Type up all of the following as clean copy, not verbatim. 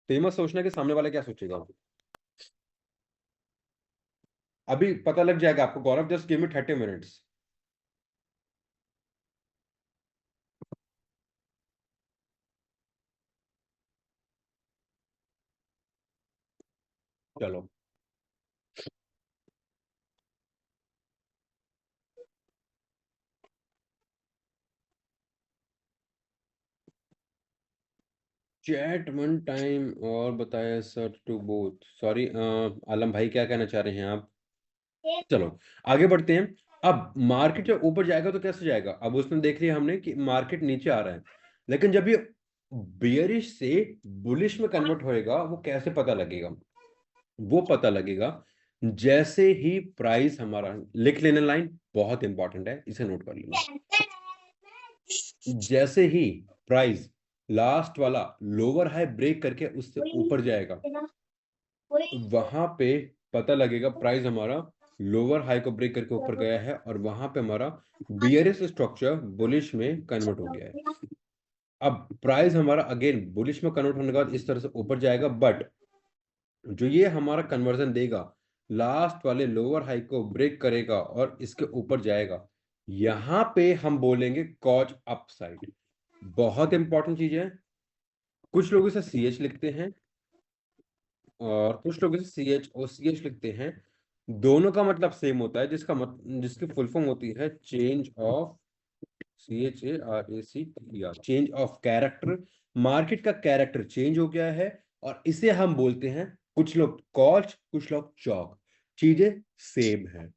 तो ये मत सोचना कि सामने वाला क्या सोचेगा। अभी पता लग जाएगा आपको। गौरव जस्ट गिव मी 30 मिनट्स। चलो चैट वन टाइम और बताया सर टू बोथ। सॉरी आलम भाई, क्या कहना चाह रहे हैं आप? चलो आगे बढ़ते हैं। अब मार्केट जब ऊपर जाएगा तो कैसे जाएगा? अब उसमें देख लिया हमने कि मार्केट नीचे आ रहा है, लेकिन जब ये बियरिश से बुलिश में कन्वर्ट होएगा वो कैसे पता लगेगा? वो पता लगेगा जैसे ही प्राइस हमारा, लिख लेना लाइन, बहुत इंपॉर्टेंट है, इसे नोट कर लेना। जैसे ही प्राइस लास्ट वाला लोअर हाई ब्रेक करके उससे ऊपर जाएगा, वहां पे पता लगेगा प्राइस हमारा लोअर हाई को ब्रेक करके ऊपर गया है और वहां पे हमारा बियरिश स्ट्रक्चर बुलिश में कन्वर्ट हो गया है। अब प्राइस हमारा अगेन बुलिश में कन्वर्ट होने के बाद इस तरह से ऊपर जाएगा, बट जो ये हमारा कन्वर्जन देगा, लास्ट वाले लोअर हाई को ब्रेक करेगा और इसके ऊपर जाएगा, यहां पे हम बोलेंगे कॉज अपसाइड। बहुत इंपॉर्टेंट चीज है। कुछ लोग इसे सी एच लिखते हैं और कुछ लोग इसे सी एच और सी एच लिखते हैं। दोनों का मतलब सेम होता है, जिसकी फुल फॉर्म होती है change of, CHARACTER, change of character. Market का कैरेक्टर चेंज हो गया है और इसे हम बोलते हैं, कुछ लोग कॉच कुछ लोग चौक, चीजें सेम है।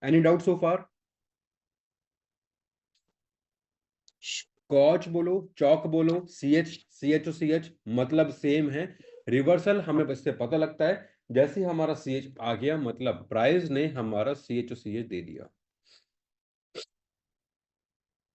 एनी डाउट सो फार? कॉच बोलो चौक बोलो, सी एच मतलब सेम है। रिवर्सल हमें इससे पता लगता है, जैसे ही हमारा सी एच आ गया मतलब प्राइस ने हमारा सी एच दे दिया।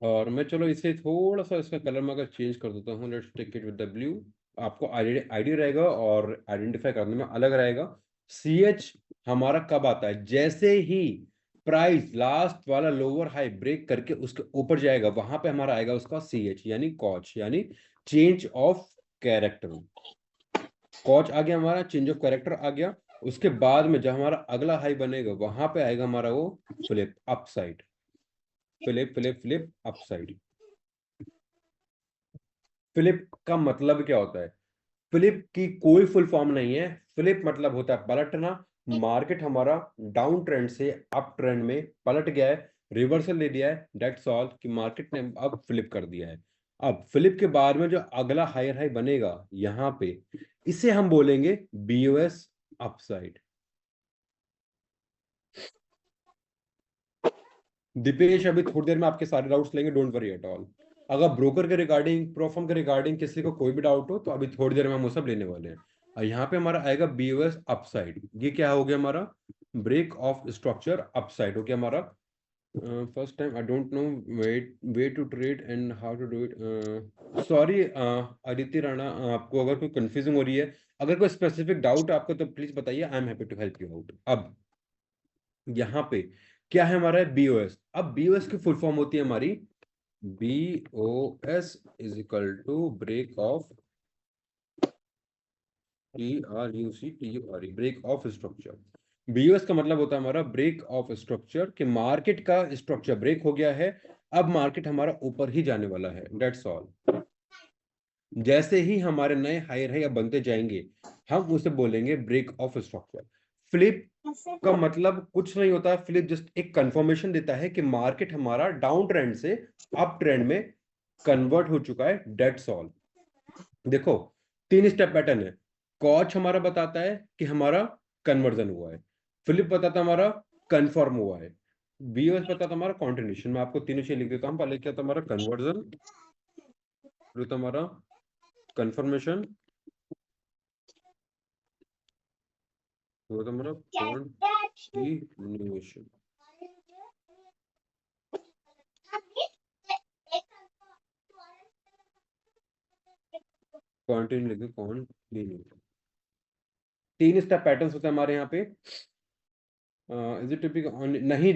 और मैं चलो इसे थोड़ा सा इसका कलर में अगर चेंज कर देता हूँ, let's take it with the blue. आपको आइडिया रहेगा और आइडेंटिफाई करने में अलग रहेगा। सी एच हमारा कब आता है? जैसे ही प्राइस लास्ट वाला लोअर हाई ब्रेक करके उसके ऊपर जाएगा, वहां पे हमारा आएगा उसका सी एच, यानी कॉच, यानी चेंज ऑफ कैरेक्टर। कॉच आ गया, हमारा चेंज ऑफ कैरेक्टर आ गया। उसके बाद में जब हमारा अगला हाई बनेगा वहां पे आएगा हमारा वो flip upside, flip flip flip upside. Flip का मतलब क्या होता है? फ्लिप की कोई फुल फॉर्म नहीं है। फ्लिप मतलब होता है पलटना। मार्केट हमारा डाउन ट्रेंड से अप ट्रेंड में पलट गया है, रिवर्सल ले लिया है, डेट्स ऑल कि मार्केट ने अब फ्लिप कर दिया है। अब फ्लिप के बाद में जो अगला हायर हाई बनेगा यहां पे, इसे हम बोलेंगे बीओएस अपसाइड। दीपेश अभी थोड़ी देर में आपके सारे डाउट्स लेंगे, डोंट वरी एट ऑल। अगर ब्रोकर के रिगार्डिंग, प्रोफॉर्म के रिगार्डिंग किसी को कोई भी डाउट हो तो अभी थोड़ी देर में हम वो सब लेने वाले हैं। और यहाँ पे हमारा आएगा बीओएस अपसाइड। ये क्या हो गया हमारा? ब्रेक ऑफ स्ट्रक्चर अपसाइड हो गया हमारा। First time I don't know way to trade and how to do it. Sorry Aditya Rana, आपको अगर कोई कंफ्यूजिंग हो रही है, अगर कोई स्पेसिफिक डाउट है आपको तो प्लीज बताइए, I am happy to help you out. अब यहाँ पे क्या है हमारा बीओएस? अब बीओएस की फुल फॉर्म होती है हमारी BOS is equal to break of, TRUCTURE, break of structure. BOS का मतलब होता है हमारा ब्रेक ऑफ स्ट्रक्चर, कि मार्केट का स्ट्रक्चर ब्रेक हो गया है, अब मार्केट हमारा ऊपर ही जाने वाला है, डेट्स ऑल। जैसे ही हमारे नए हायर हाई बनते जाएंगे हम उसे बोलेंगे ब्रेक ऑफ स्ट्रक्चर। फ्लिप का मतलब कुछ नहीं होता है, फ्लिप जस्ट एक कंफर्मेशन देता है कि मार्केट हमारा डाउन ट्रेंड से अप ट्रेंड में कन्वर्ट हो चुका है, डेट्स ऑल। देखो 3 स्टेप पैटर्न है। कॉच हमारा बताता है कि हमारा कन्वर्जन हुआ है, फ्लिप बताता है हमारा कंफर्म हुआ है, बीओएस बताता है हमारा कंटिन्यूशन। मैं आपको तीनों चीज लिख देता हूँ। पहले क्या था हमारा? कन्वर्जन, फिर था हमारा कंफर्मेशन, वो था हमारा कॉन्टिन्यूएशन। कॉन्टिन्यू लिखे, कॉन्टिन्यू। 3 स्टेप पैटर्न्स होते हैं हमारे यहाँ पे। Is it typical? नहीं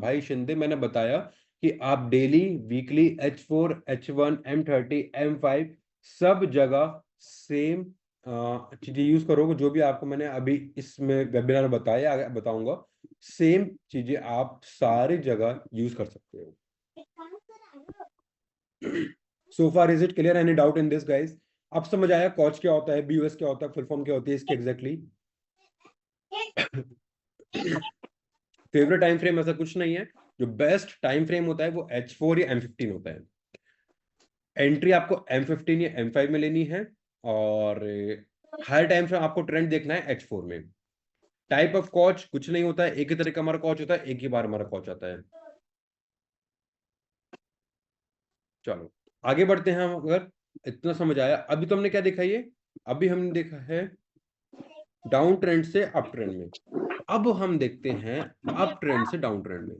भाई शिंदे, मैंने बताया कि आप daily, weekly, H4, H1, M30, M5 सब जगह सेम चीजें यूज करोगे। जो भी आपको मैंने अभी इसमें वेबिनार में बताया, आगे बताऊंगा, सेम चीजें आप सारी जगह यूज कर सकते हो। So far is it clear? Any doubt in this guys? अब समझ आया कॉच क्या होता है, BOS क्या होता है, फुल फॉर्म क्या होती है इसकी एग्जैक्टली? फेवरेट टाइम फ्रेम ऐसा कुछ नहीं है। जो बेस्ट टाइम फ्रेम होता है वो H4 या M15 होता है। एंट्री आपको M15 या M5 में लेनी है, और हायर टाइम फ्रेम आपको ट्रेंड देखना है H4 में। टाइप ऑफ कॉच कुछ नहीं होता है, एक ही तरह का हमारा कॉच होता है, एक ही बार हमारा कॉच आता है। चलो आगे बढ़ते हैं हम। अगर इतना समझ आया, अभी तो हमने क्या देखा, ये अभी हमने देखा है डाउन ट्रेंड से अप ट्रेंड में। अब हम देखते हैं अप ट्रेंड से डाउन ट्रेंड में।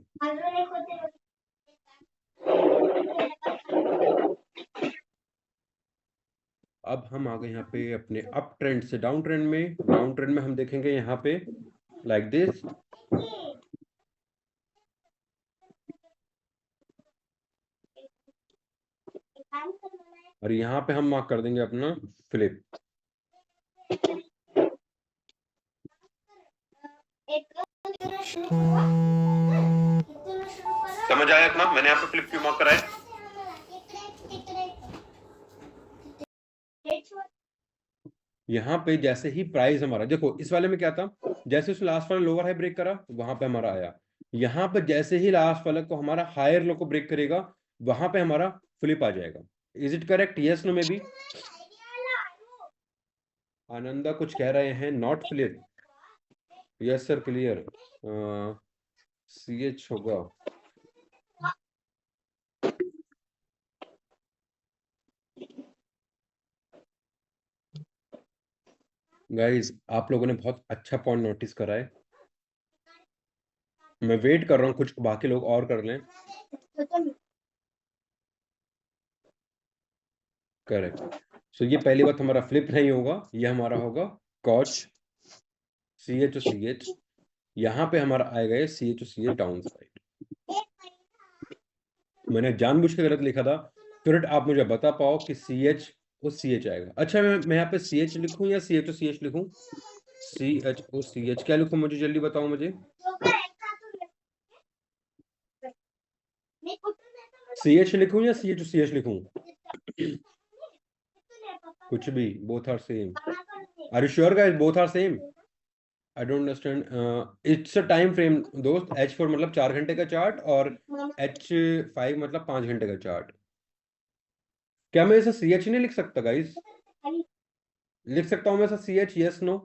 अब हम आ गए यहाँ पे अपने अप ट्रेंड से डाउन ट्रेंड में। डाउन ट्रेंड में हम देखेंगे यहाँ पे लाइक दिस, और यहाँ पे हम मार्क कर देंगे अपना फ्लिप। समझ आया इतना? मैंने यहाँ पे फ्लिप क्यों मार्क करा है? यहाँ पे जैसे ही प्राइस हमारा, देखो इस वाले में क्या था, जैसे उस लास्ट वाले लोअर हाई ब्रेक करा वहां पे हमारा आया। यहाँ पे जैसे ही लास्ट वाले को हमारा हायर लो को ब्रेक करेगा, वहां पे हमारा फ्लिप आ जाएगा। Is it correct? Yes no? Maybe Ananda कुछ कह रहे हैं, not flip. Yes sir, clear. CH होगा। गाइज आप लोगों ने बहुत अच्छा पॉइंट नोटिस करा है। मैं वेट कर रहा हूँ कुछ बाकी लोग और कर लें। करेक्ट। सो ये पहली बात, हमारा फ्लिप नहीं होगा, ये हमारा होगा कॉच, CH और CH। यहाँ पे हमारा आएगा ये CH और CH डाउन साइड। मैंने जानबूझ के गलत लिखा था, फिर आप मुझे बता पाओ कि CH और CH आएगा। अच्छा मैं यहाँ पे CH लिखूं या CH और CH लिखूं? CH और CH क्या लिखूं, मुझे जल्दी बताओ मुझे। CH लिखूं या CH और CH लिखूं? कुछ भी, both are same. Are you sure guys, both are same? I don't understand. It's a time frame दोस्त। H4 मतलब 4 घंटे का चार्ट, और H5 मतलब 5 घंटे का चार्ट। क्या मैं इसे CH नहीं लिख सकता गाइस? लिख सकता हूं मैं इसे CH? Yes no?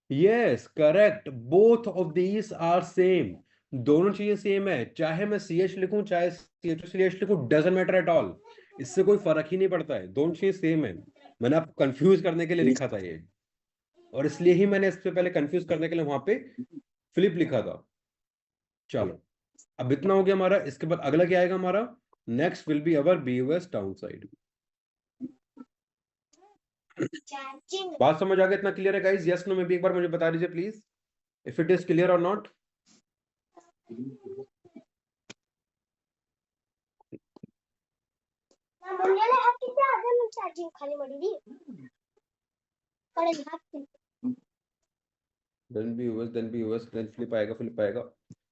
Yes correct, both of these are same. दोनों चीजें सेम है, चाहे मैं CH लिखूं चाहे CH लिखूं, डजंट मैटर एट ऑल। इससे कोई फर्क ही नहीं पड़ता है, दोनों चीजें सेम है। मैंने आपको कंफ्यूज करने के लिए लिखा था ये, और इसलिए ही मैंने इससे पहले कंफ्यूज करने के लिए वहां पे फ्लिप लिखा था। चलो अब इतना हो गया हमारा। इसके बाद अगला क्या आएगा हमारा? Next will be our BOS down side. बात समझ आ गया? इतना क्लियर है गाइस? यस नो में भी एक बार मुझे बता दीजिए please, if it is clear और नॉट। देन फ्लिप आएगा, फ्लिप आएगा।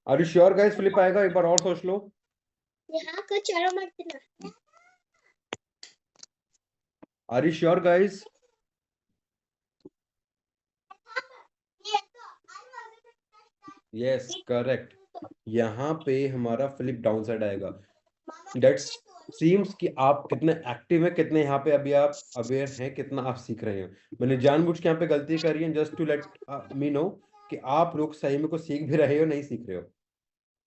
Are you sure guys flip आएगा? एक बार और सोच लो। Are you sure guys? Yes correct. यहाँ पे हमारा फ्लिप डाउन साइड आएगा। दैट्स सीम्स कि आप कितने एक्टिव हैं, कितने यहाँ पे अभी आप अवेयर हैं, कितना आप सीख रहे हैं। मैंने जानबूझ के यहाँ पे गलती करी है, just to let me know कि आप लोग सही में कुछ सीख भी रहे हो, नहीं सीख रहे हो।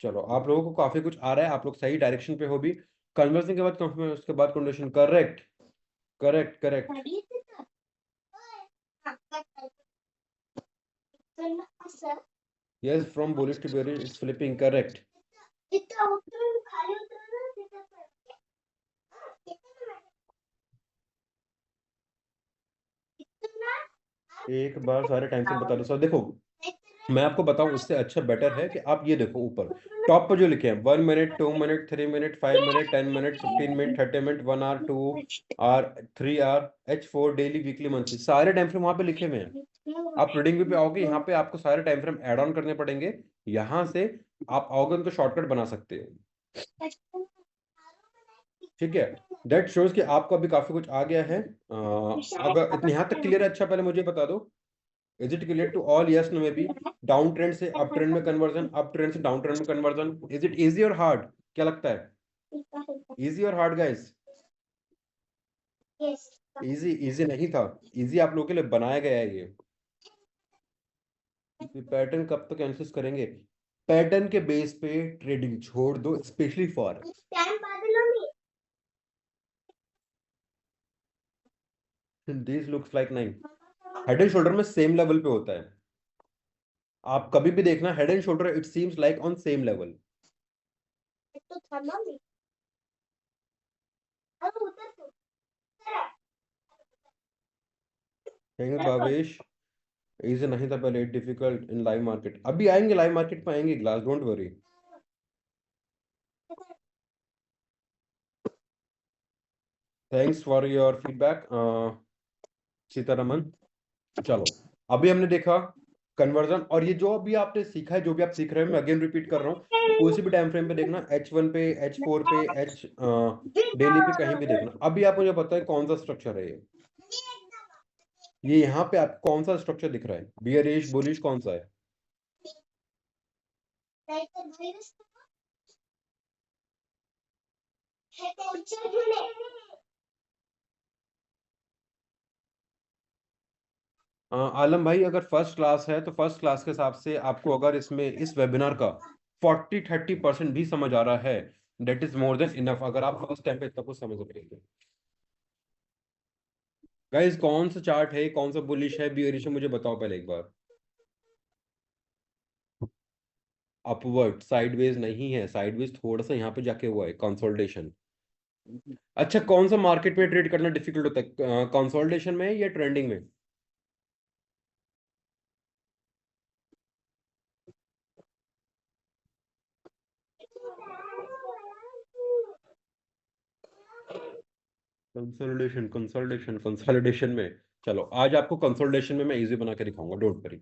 चलो आप लोगों को काफी कुछ आ रहा है, आप लोग सही डायरेक्शन पे हो भी। कन्वर्सिंग के बाद कंफर्मेशन, उसके बाद condition. Correct correct correct. Yes, from bullish to bearish is flipping. Correct. एक बार सारे टाइम से बता दो सर। देखो मैं आपको बताऊं, उससे अच्छा बेटर है कि आप ये देखो ऊपर टॉप पर जो लिखे हैं 1 minute, 2 minute, 3 minute, 5 minute, 10 minute, 15 minute, 30 minute, 1 hour, 2 hour, 3 hour, H4 daily, weekly, monthly, सारे टाइम फ्रेम वहां पे लिखे हुए हैं। आप ट्रेडिंग व्यू पे आओगे, यहाँ पे आपको सारे टाइम फ्रेम ऐड ऑन करने पड़ेंगे। यहाँ से आप आओगे उनको शॉर्टकट बना सकते हो। ठीक है, दैट शोज कि आपको अभी काफी कुछ आ गया है। अगर इतने यहाँ तक क्लियर है, अच्छा पहले मुझे बता दो, is it clear to all? Yes, no, maybe. Down trend से अप ट्रेंड में कन्वर्जन, अप ट्रेंड से डाउन ट्रेंड में कन्वर्जन, इज इट इजी और हार्ड? क्या लगता है, इजी और हार्ड गाइस? इजी, इजी नहीं था, इजी आप लोगों के लिए बनाया गया है ये। पैटर्न कब तक एनालिसिस करेंगे? पैटर्न के बेस पे ट्रेडिंग छोड़ दो, specially for this looks like 9। Head and shoulder में सेम लेवल पे होता है, आप कभी भी देखना head and shoulder it seems like on same level. कहेंगे भावेश इजी नहीं था पहले, डिफिकल्ट इन लाइव मार्केट, अभी आएंगे लाइव मार्केट में आएंगे glass, don't worry. Thanks for your feedback Sitharaman. चलो, अभी हमने देखा कन्वर्जन, और ये जो अभी आपने सीखा है, जो भी आप सीख रहे हो, मैं अगेन रिपीट कर रहा हूँ, कोई भी टाइम फ्रेम पे देखना, H1 पे, H4 पे, H डेली पे, कहीं भी देखना। अभी आप मुझे बताएं कौन सा स्ट्रक्चर है ये यहाँ पे आप कौन सा स्ट्रक्चर दिख रहा है, बियरिश, बुलिश, कौन सा है? आलम भाई, अगर फर्स्ट क्लास है तो फर्स्ट क्लास के हिसाब से आपको, अगर इसमें इस वेबिनार का 40-30% भी समझ आ रहा है, that is more than enough, अगर आप फर्स्ट टाइम पे इतना कुछ समझ रहे हैं। गाइस, कौन सा चार्ट है, कौन सा बुलिश है, बियरिश है, मुझे बताओ पहले एक बार। अपवर्ड, साइडवेज नहीं है, साइडवेज थोड़ा सा यहाँ पे जाके हुआ है, कंसोलिडेशन। अच्छा, कौन सा मार्केट में ट्रेड करना डिफिकल्ट होता है, कंसोलिडेशन में या ट्रेंडिंग में? कंसोलिडेशन, कंसोलिडेशन, कंसोलिडेशन में, चलो आज आपको कंसोलिडेशन में मैं इजी बना के दिखाऊंगा, डोंट वरी।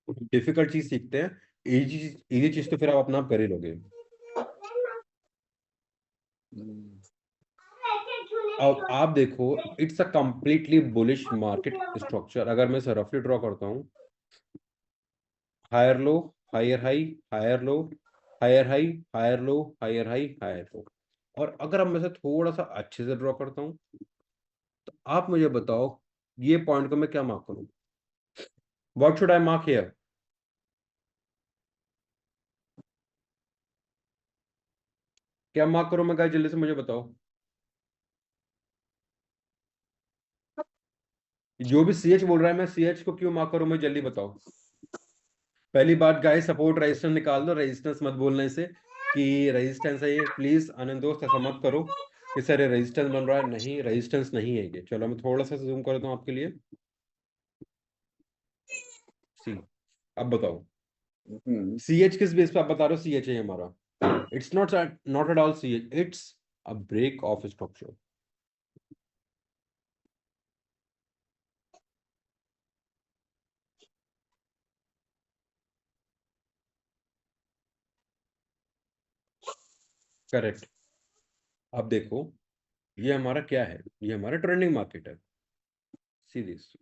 डिफिकल्ट चीज सीखते हैं, इजी, इजी चीज तो फिर आप अपना आप कर ही लोगे। अब आप देखो, it's a completely bullish market structure. अगर मैं इसे रफली ड्रॉ करता हूँ, higher low, higher high, higher low, higher high, higher low, higher high, higher low. और अगर अब मैं इसे थोड़ा सा अच्छे से ड्रॉ करता हूँ, तो आप मुझे बताओ ये पॉइंट को मैं क्या मार्क करूँ? What should I mark here? क्या मार्क करूँ मैं गाइस, जल्दी से मुझे बताओ। जो भी CH बोल रहा है, मैं CH को क्यों मार्क करूँ, मुझे जल्दी बताओ। पहली बात गाइस, सपोर्ट रेजिस्टेंस निकाल दो, रेजिस्टेंस मत बोलने से कि रेजिस्टेंस है ये, प्लीज आनंद दोस्त ऐसा मत करो कि सर ये रेजिस्टेंस बन रहा है, नहीं रेजिस्टेंस नहीं है ये। चलो मैं थोड़ा सा जूम कर देता हूँ आपके लिए। सी, अब बताओ CH किस बेस पे आप बता रहे हो CH है ये हमारा? It's not, not at all CH, it's a break of structure. Correct. अब देखो, ये हमारा क्या है, ये हमारा ट्रेंडिंग मार्केट है, see this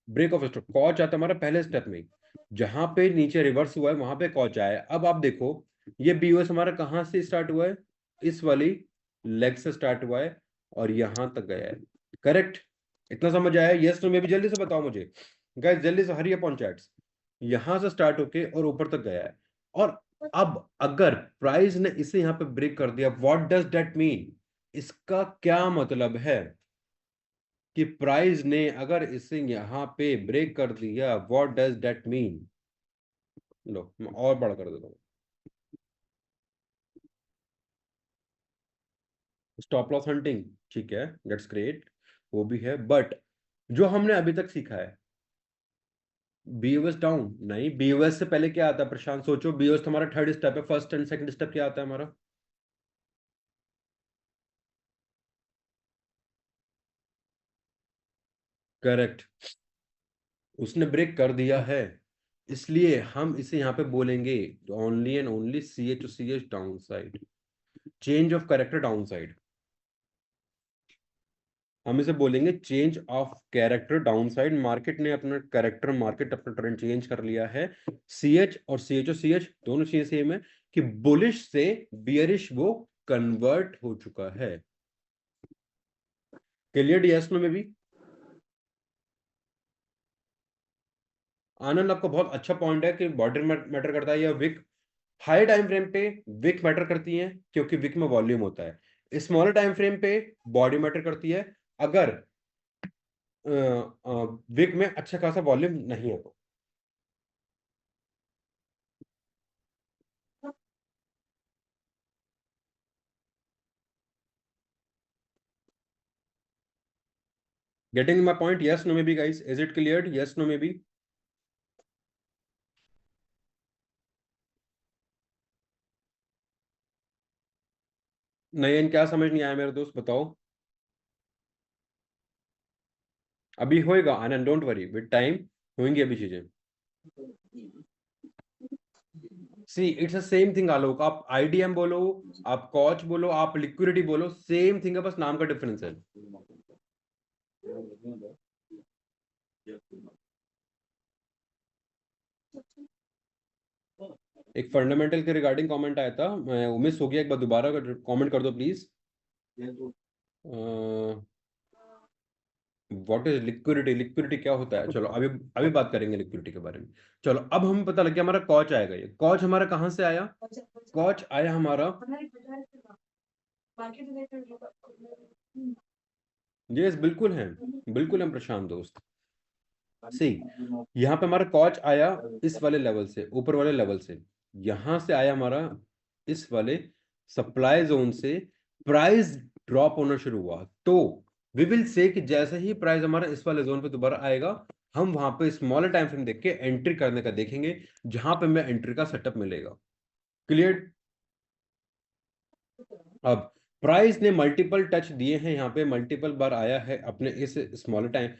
break of structure, कॉच आता है हमारा पहले स्टेप में, जहां पे नीचे रिवर्स हुआ है वहां पे कॉच आया है। अब आप देखो, ये BOS हमारा कहाँ से स्टार्ट हुआ है, इस वाली लेग से स्टार्ट हुआ है और यहां तक गया है। करेक्ट, इतना समझ आया? यस, तो मे भी जल्दी से बताओ मुझे गाइस, जल्दी से, हरी अपॉन चैट्स। यहां से स्टार्ट होके और ऊपर तक गया है। और अब अगर प्राइस ने इसे यहां पे ब्रेक कर दिया, व्हाट डज दैट मीन? इसका क्या मतलब है कि प्राइस ने अगर इसे यहाँ पे ब्रेक कर दिया, व्हाट डज दैट मीन? लो मैं और बड़ा कर देता हूँ, स्टॉप लॉस हंटिंग, ठीक है, दैट्स ग्रेट, वो भी है, बट जो हमने अभी तक सीखा है, बीओएस डाउन नहीं, बीओएस से पहले क्या आता है प्रशांत, सोचो, बीओएस तो हमारा थर्ड स्टेप है, फर्स्ट एंड सेकंड स्टेप क्या आता है हमारा? करेक्ट। उसने ब्रेक कर दिया है, इसलिए हम इसे यहाँ पे बोलेंगे only and only C H down side, change of character down side. हम इसे बोलेंगे change of character down side. Market ने अपना कैरेक्टर, मार्केट अपना ट्रेंड चेंज कर लिया है। सी एच और सी एच दोनों चीजें सेम है कि बुलिश से बियरिश वो कन्वर्ट हो चुका है। क्लियर? यस नो में भी। आनंद, आपका बहुत अच्छा पॉइंट है कि बॉर्डर मैटर करता है या विक। हाई टाइम फ्रेम पे विक मैटर करती है क्योंकि विक में वॉल्यूम होता है। स्मॉलर टाइम फ्रेम पे बॉडी मैटर करती है अगर विक में अच्छा खासा वॉल्यूम नहीं है तो। Getting my point? Yes no maybe guys, is it clear? Yes no maybe. नयन, क्या समझ नहीं आया मेरे दोस्त, बताओ। अभी होएगा Anand, don't worry, with time होंगी अभी चीजें। See it's a same thing Alok, आप आईडीएम बोलो, आप कॉच बोलो, आप लिक्विडिटी बोलो, सेम थिंग है, बस नाम का डिफरेंस है। एक फंडामेंटल के रिगार्डिंग कमेंट आया था, मैं मिस हो गया, एक बार दोबारा कमेंट कर दो please. What is liquidity? Liquidity क्या होता है? चलो अभी अभी बात करेंगे लिक्विडिटी के बारे में। चलो अब हमें पता लग गया हमारा कॉच आएगा। ये कॉच हमारा कहाँ से आया? कॉच आया हमारा, यस बिल्कुल है, बिल्कुल है प्रशांत दोस्त। सी, यहाँ पे हमारा कॉच आया इस वाले लेवल से, ऊपर वाले लेवल से। यहाँ से आया हमारा इस वाले सप्लाई जोन से, प्राइस ड्रॉप होना शुरू हुआ। तो वी विल से कि जैसे ही प्राइस हमारा इस वाले जोन पे दोबारा आएगा, हम वहां पे स्मॉलर टाइम फ्रेम देख के एंट्री करने का देखेंगे, जहां पे हमें एंट्री का सेटअप मिलेगा। क्लियर? अब प्राइस ने मल्टीपल टच दिए हैं, यहाँ पे मल्टीपल बार आया है अपने इस स्मॉलर टाइम,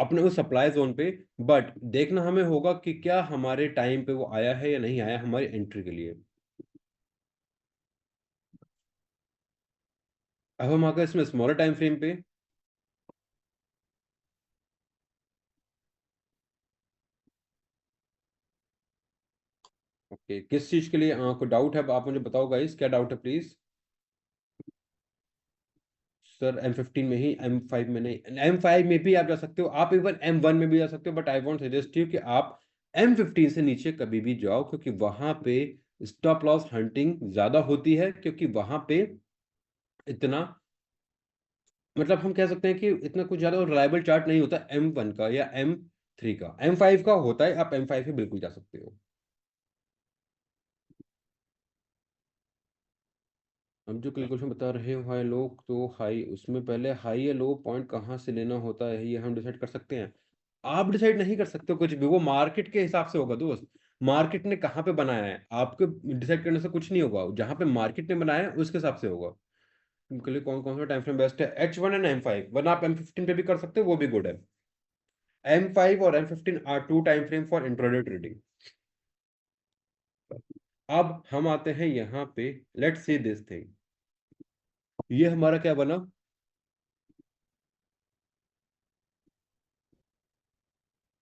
अपने उस सप्लाई जोन पे। बट देखना हमें होगा कि क्या हमारे टाइम पे वो आया है या नहीं आया हमारी एंट्री के लिए। अब हम आ गए इसमें स्मॉलर टाइम फ्रेम पे। ओके, किस चीज के लिए कोई डाउट है? आप मुझे बताओ गाइस, क्या डाउट है प्लीज। सर M15 में ही, M5 में नहीं। M5 में भी आप जा सकते हो, आप इवन M1 में भी जा सकते हो, but I want suggest you कि आप M15 से नीचे कभी भी जाओ, क्योंकि वहां पे स्टॉप लॉस हंटिंग ज्यादा होती है, क्योंकि वहां पे इतना, मतलब हम कह सकते हैं कि इतना कुछ ज्यादा रिलायबल चार्ट नहीं होता M1 का या M3 का। M5 का होता है, आप M5 पे बिल्कुल जा सकते हो। हम जो कैलकुलेशन बता रहे हो हाई लो, तो हाई उसमें पहले हाई या लो पॉइंट कहाँ से लेना होता है ये हम डिसाइड कर सकते हैं। आप डिसाइड नहीं कर सकते हो कुछ भी, वो मार्केट के हिसाब से होगा दोस्त। मार्केट ने कहाँ पे बनाया है, आपको डिसाइड करने से कुछ नहीं होगा, जहां पे मार्केट ने बनाया है उसके हिसाब से होगा। उनके लिए कौन कौन सा टाइम फ्रेम बेस्ट है? H1 एंड M5, वरना आप M15 पे भी कर सकते हो, वो भी गुड है। M5 और M15 are two time frame for intraday trading. अब हम आते हैं यहाँ पे, लेट्स सी दिस थिंग, ये हमारा क्या बना?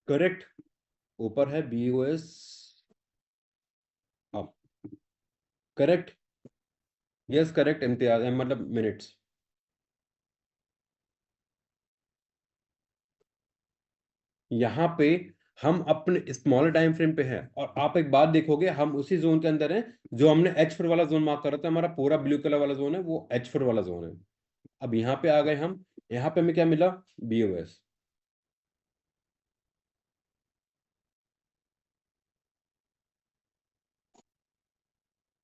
करेक्ट। ऊपर है BOS up. Correct. Yes correct, Imtiaz मतलब मिनट्स। यहाँ पे हम अपने स्मॉलर टाइम फ्रेम पे हैं, और आप एक बात देखोगे, हम उसी जोन के अंदर हैं जो हमने H4 वाला जोन मार्क करा था। हमारा पूरा ब्लू कलर वाला जोन है, वो H4 वाला जोन है। अब यहाँ पे आ गए हम, यहाँ पे हमें क्या मिला? BOS।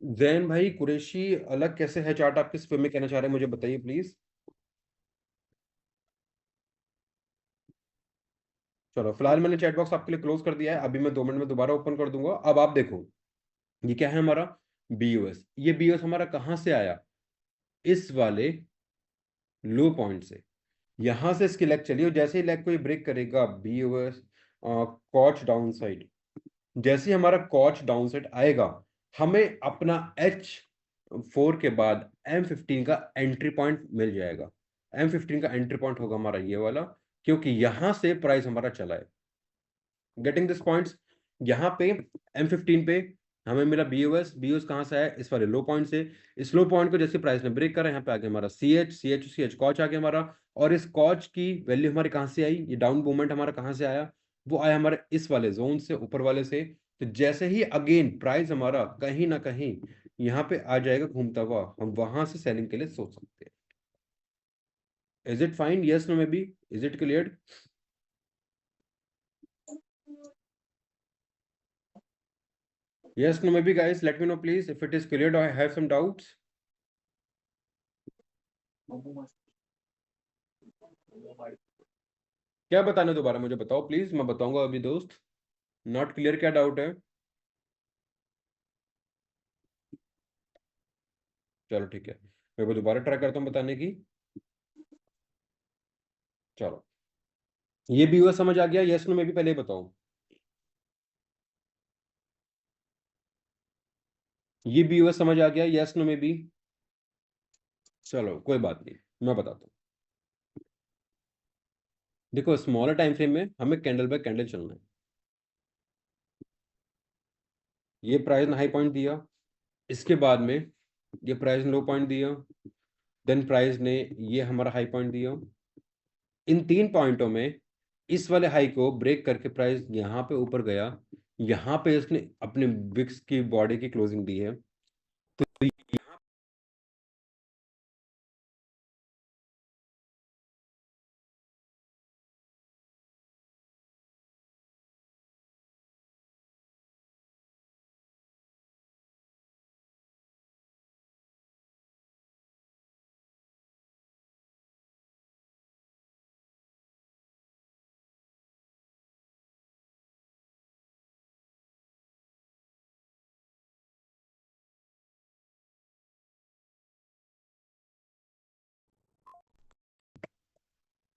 जैन भाई कुरैशी, अलग कैसे है चार्ट? आप किस पे में कहना चाह रहे हैं, मुझे बताइए प्लीज। चलो फिलहाल मैंने चैट बॉक्स आपके लिए क्लोज कर दिया है, अभी मैं 2 मिनट में दोबारा ओपन कर दूंगा। अब आप देखो ये क्या है हमारा बीयूएस। ये बीयूएस हमारा कहाँ से आया, इस वाले लो पॉइंट से। यहां से इसकी लेग चली और जैसे ही लेग को ये ब्रेक करेगा बीयूएस कॉच डाउन साइड, जैसे ही हमारा कॉच डाउन साइड आएगा, हमें अपना H4 के बाद M15 का एंट्री पॉइंट मिल जाएगा। M15 का एंट्री पॉइंट होगा हमारा ये वाला, क्योंकि यहां से प्राइस हमारा चला है। गेटिंग दिस पॉइंट्स, यहाँ पे M15 पे हमें मिला बीओएस। बीओएस कहाँ से आया, इस वाले लो पॉइंट से। इस लो पॉइंट को जैसे प्राइस ने ब्रेक करा, यहाँ पे आगे हमारा सी एच कॉच आ गया हमारा। और इस कॉच की वैल्यू हमारी कहाँ से आई, ये डाउन मूवमेंट हमारा कहाँ से आया, वो आया हमारे इस वाले जोन से, ऊपर वाले से। तो जैसे ही अगेन प्राइस हमारा कहीं ना कहीं यहाँ पे आ जाएगा घूमता हुआ, हम वहां से सेलिंग के लिए सोच सकते हैं। Is it fine, yes no maybe, is it clear? Yes, no, maybe guys, let me know please if it is cleared or I have some doubts. क्या बताना दोबारा मुझे बताओ प्लीज, मैं बताऊंगा अभी दोस्त। नॉट क्लियर, क्या डाउट है? चलो ठीक है, मेरे को दोबारा ट्राई करता हूँ बताने की। चलो, ये भी हुआ, समझ आ गया? यस नो में भी पहले ही बताओ। ये भी हुआ, समझ आ गया? यस नो में भी। चलो कोई बात नहीं, मैं बताता हूँ। देखो स्मॉलर टाइम फ्रेम में हमें कैंडल बाय कैंडल चलना है। ये प्राइस ने हाई पॉइंट दिया, इसके बाद में ये प्राइस ने लो पॉइंट दिया, देन प्राइस ने ये हमारा हाई पॉइंट दिया। इन 3 पॉइंटों में इस वाले हाई को ब्रेक करके प्राइस यहाँ पे ऊपर गया, यहाँ पे इसने अपने विक्स की बॉडी की क्लोजिंग दी है। तो यहाँ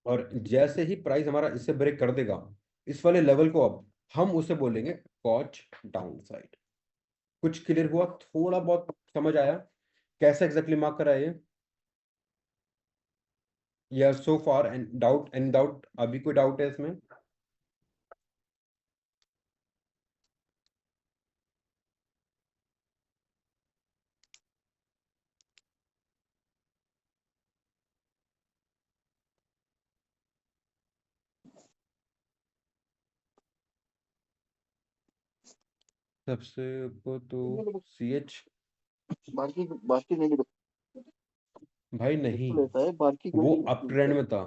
और जैसे ही प्राइस हमारा इससे ब्रेक कर देगा इस वाले लेवल को, अब हम उसे बोलेंगे कॉच डाउन साइड। कुछ क्लियर हुआ, थोड़ा बहुत समझ आया कैसे एग्जैक्टली मार्क करा है ये? या सो far and doubt, any doubt, अभी कोई डाउट है इसमें? सबसे ऊपर तो CH। बाकी बाकी नहीं भाई नहीं, लेता है बाकी वो क्योंकि अप ट्रेंड में था।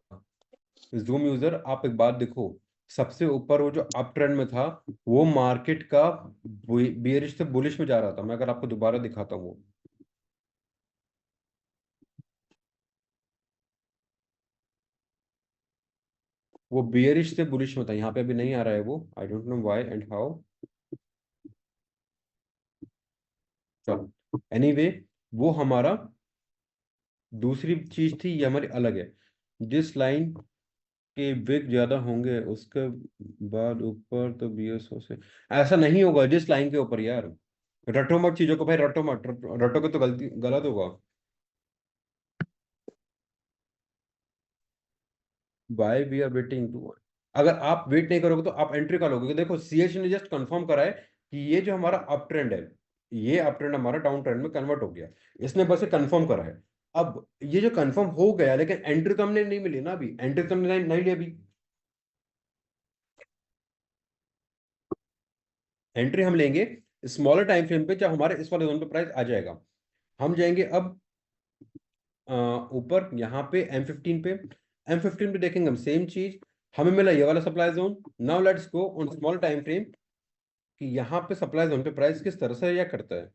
जूम यूजर, आप एक बात देखो, सबसे ऊपर वो जो अप ट्रेंड में था, वो मार्केट का बियरिश से बुलिश में जा रहा था। मैं अगर आपको दोबारा दिखाता हूँ, वो बियरिश से बुलिश में था। यहाँ पे अभी नहीं आ रहा है वो, आई don't know why and how. चलो एनीवे, वो हमारा दूसरी चीज थी, ये हमारी अलग है। जिस लाइन के विक ज्यादा होंगे उसके बाद ऊपर तो बीएसओ से ऐसा नहीं होगा। जिस लाइन के ऊपर यार, रटो मत चीजों को भाई, रटो मत, रटोगे तो गलती गलत होगा। By we are waiting to, अगर आप वेट नहीं करोगे तो आप एंट्री कर लोगे। देखो सीएच ने जस्ट कंफर्म करा है कि ये जो हमारा अप ट्रेंड है, ये अप ट्रेंड हमारा डाउन ट्रेंड में कन्वर्ट हो गया। इसने बस कंफर्म करा है। अब ये जो कंफर्म हो गया, लेकिन एंट्री तो हमने नहीं मिली ना, अभी एंट्री तो हमने नहीं ली अभी। एंट्री हम लेंगे स्मॉलर टाइम फ्रेम पे, जब हमारे इस वाले जोन पे प्राइस आ जाएगा। हम जाएंगे अब ऊपर यहाँ पे M15 पे। M15 पे देखेंगे हम सेम चीज, हमें मिला ये वाला supply zone. Now let's go on small time frame कि यहाँ पे सप्लाई जोन पे प्राइस किस तरह से रिएक्ट करता है।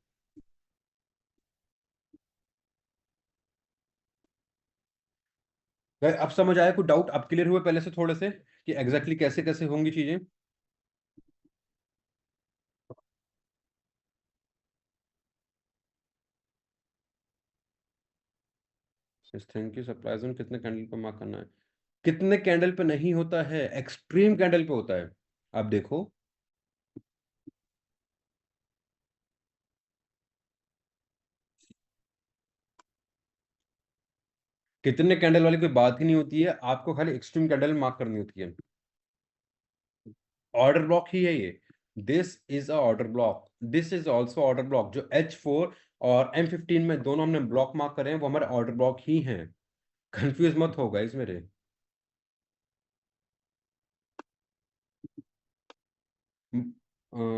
अब समझ आया? कोई डाउट अब क्लियर हुए पहले से थोड़े से कि एग्जैक्टली कैसे कैसे होंगी चीजें? इस थैंक यू सप्लाइज में कितने कैंडल पे मार्क करना है? कितने कैंडल पे नहीं होता है, एक्सट्रीम कैंडल पे होता है। आप देखो, कितने कैंडल वाली कोई बात ही नहीं होती है, आपको खाली एक्सट्रीम कैंडल मार्क करनी होती है। ऑर्डर ब्लॉक ही है ये। This is a order block, this is also order block. जो H4 और M15 में दोनों हमने ब्लॉक मार्क करे हैं वो हमारे ऑर्डर ब्लॉक ही हैं। कंफ्यूज मत होगा इस मेरे।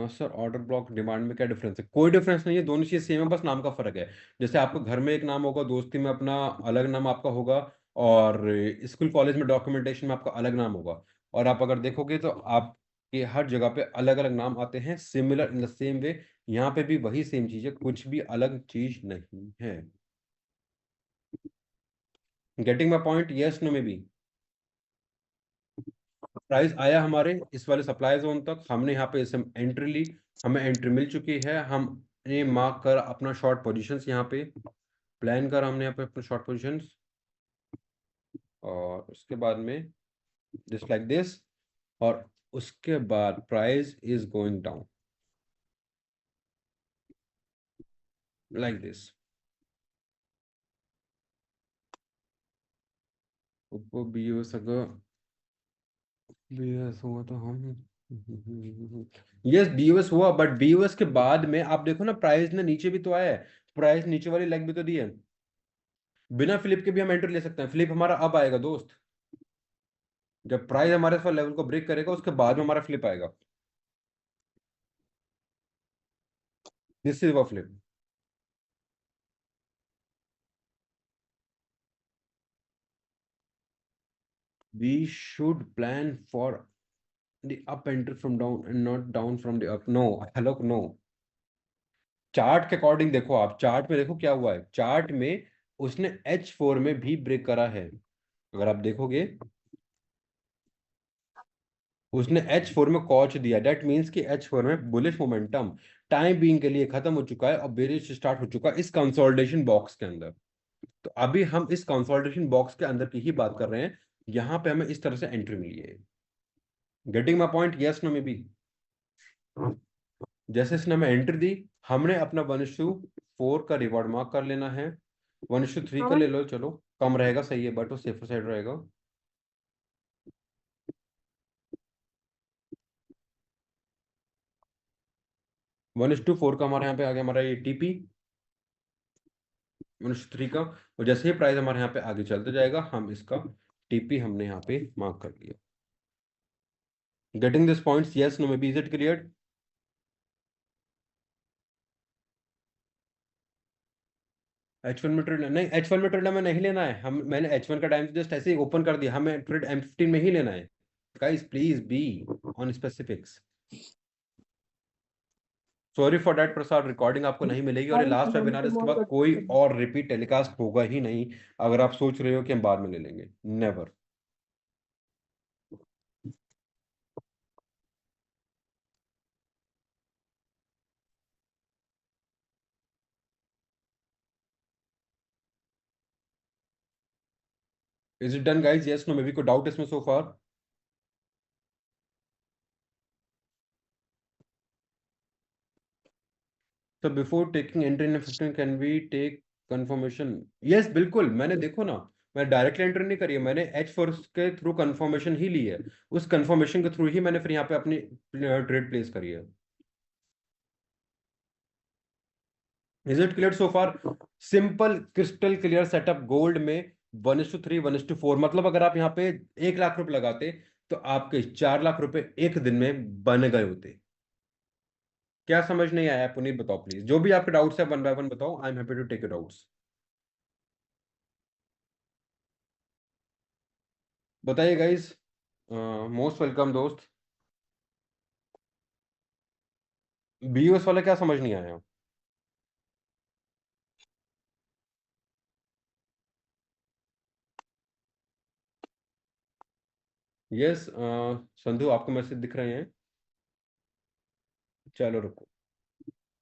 सर ऑर्डर ब्लॉक डिमांड में क्या डिफरेंस है? कोई डिफरेंस नहीं है, दोनों चीज सेम है, बस नाम का फर्क है। जैसे आपको घर में एक नाम होगा, दोस्ती में अपना अलग नाम आपका होगा, और स्कूल कॉलेज में डॉक्यूमेंटेशन में आपका अलग नाम होगा। और आप अगर देखोगे तो आपके हर जगह पे अलग अलग नाम आते हैं, similar in the same way. यहाँ पे भी वही सेम चीज है, कुछ भी अलग चीज नहीं है। Getting my point? Yes no में बी। प्राइस आया हमारे इस वाले सप्लाई जोन तक, हमने यहाँ पे इसे एंट्री ली, हमें एंट्री मिल चुकी है। हमने मार्क कर अपना शॉर्ट पोजीशंस यहाँ पे प्लान कर, हमने यहाँ पे अपने शॉर्ट पोजीशंस, और उसके बाद में जस्ट लाइक दिस, और उसके बाद price is going down like this. ऊपर बीओएस अगर बीओएस हुआ तो हम यस बीओएस हुआ, बट बीओएस के बाद में आप देखो ना, प्राइस ने नीचे भी तो आया है, प्राइस नीचे वाली लेग भी तो दी है। बिना फ्लिप के भी हम एंट्री ले सकते हैं, फ्लिप हमारा अब आएगा दोस्त, जब प्राइस हमारे लेवल को ब्रेक करेगा उसके बाद में हमारा फ्लिप आएगा। This is flip. We should plan for the up entry from down and not down from the up. No, hello, no. Chart के अकॉर्डिंग देखो, आप चार्ट में देखो क्या हुआ है, चार्ट में उसने H4 में भी ब्रेक करा है। अगर आप देखोगे, उसने H4 में कॉच दिया, दैट मीन्स कि H4 में बुलिश मोमेंटम टाइम बीइंग के लिए खत्म हो चुका है और बेरिश स्टार्ट हो चुका है इस कंसोलिडेशन बॉक्स के अंदर। तो अभी हम इस कंसोलिडेशन बॉक्स के अंदर की ही बात कर रहे हैं, यहाँ पे हमें इस तरह से एंट्री मिली है। Getting my point? Yes no में बी। जैसे इसने हमें एंट्री दी, हमने अपना 1:4 का रिवॉर्ड मार्क कर लेना है। 1:3 का ले लो, चलो कम रहेगा, सही है, बट वो सेफर साइड रहेगा। 1:4 का हमारे यहाँ पे आ गया हमारा ये टीपी, 1:3 का। और जैसे ही प्राइस हमारे यहाँ पे आगे चलते जाएगा, हम इसका टीपी हमने यहाँ पे मार्क कर लिया। Getting this points? Yes no में B? Is it clear? H1 में ट्रेड नहीं, H1 में ट्रेड हमें नहीं लेना है, हम मैंने H1 का टाइम जस्ट ऐसे ही ओपन कर दिया, हमें ट्रेड M15 में ही लेना है। Guys please be on specifics. Sorry for that Prasad, recording आपको नहीं मिलेगी, और ये लास्ट वेबिनार, इसके बाद कोई और रिपीट टेलीकास्ट होगा ही नहीं। अगर आप सोच रहे हो कि हम बाद में ले लेंगे, never. Is it done guys? Yes no maybe? कोई डाउट इसमें सो फार? तो before taking entry in 15 can we take confirmation? Yes बिल्कुल, मैंने देखो ना, मैं डायरेक्टली एंट्री नहीं करी है, मैंने H4 के थ्रू कंफर्मेशन ही ली है। उस कंफर्मेशन के थ्रू ही मैंने फिर यहाँ पे अपनी ट्रेड प्लेस करी है। Is it clear so far? Simple crystal clear setup gold में 1:3 1:4, मतलब अगर आप यहाँ पे 1 लाख रुपए लगाते तो आपके 4 लाख रुपए एक दिन में बन गए होते। क्या समझ नहीं आया पुनीत? बताओ प्लीज, जो भी आपके डाउट्स है वन बाय वन बताओ, I am happy to take your doubts. बताइए गाइस। मोस्ट वेलकम दोस्त। बीयूएस वाला क्या समझ नहीं आया? यस संधु आपको मैसेज दिख रहे हैं? चलो रुको,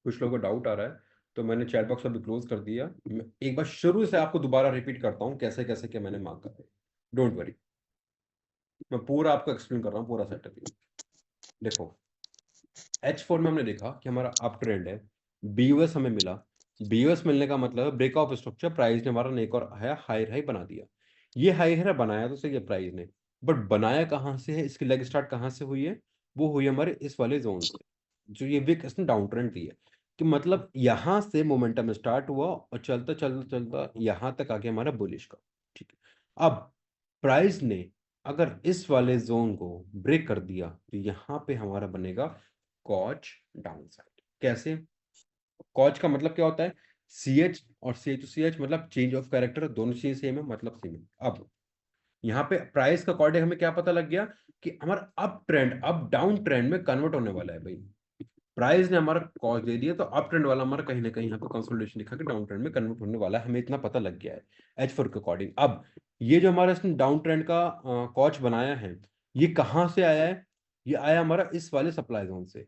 कुछ लोगों को डाउट आ रहा है, तो मैंने चैट बॉक्स अभी क्लोज कर दिया। मैं एक बार शुरू से आपको दोबारा रिपीट करता हूँ कैसे कैसे क्या मैंने मार्क करा। डोंट वरी, मैं पूरा आपको एक्सप्लेन कर रहा हूँ पूरा सेटअप। देखो, H4 में हमने देखा कि हमारा अप ट्रेंड है, BUS हमें मिला। BUS मिलने का मतलब है ब्रेक ऑफ स्ट्रक्चर, प्राइस ने हमारा एक और हाई हाई बना दिया। ये हाई है बनाया तो सही है प्राइस ने, बट बनाया कहाँ से है, इसकी लेग स्टार्ट कहाँ से हुई है? वो हुई हमारे इस वाले जोन से, जो ये वीक इसने डाउन ट्रेंड दी है। कि मतलब यहाँ से मोमेंटम स्टार्ट हुआ और चलता चलता चलता यहाँ तक आके हमारा बुलिश का। ठीक है, अब प्राइस ने अगर इस वाले जोन को ब्रेक कर दिया तो यहाँ पे हमारा बनेगा कॉच डाउन साइड। कैसे? कॉच का मतलब क्या होता है? CH और CH टू CH मतलब चेंज ऑफ कैरेक्टर, दोनों चीजें सेम है, मतलब सेम है। अब यहाँ पे प्राइस का अकॉर्डिंग हमें क्या पता लग गया कि हमारा अप ट्रेंड अब डाउन ट्रेंड में कन्वर्ट होने वाला है भाई। प्राइस ने हमारा कॉज दे दिया तो अप ट्रेंड वाला हमारा कहीं ना कहीं यहाँ पे कंसोलिडेशन दिखा कि डाउन ट्रेंड में कन्वर्ट होने वाला है, हमें इतना पता लग गया है H4 के अकॉर्डिंग। अब ये जो हमारा इसने डाउन ट्रेंड का कॉच बनाया है, ये कहाँ से आया है? ये आया हमारा इस वाले सप्लाई जोन से।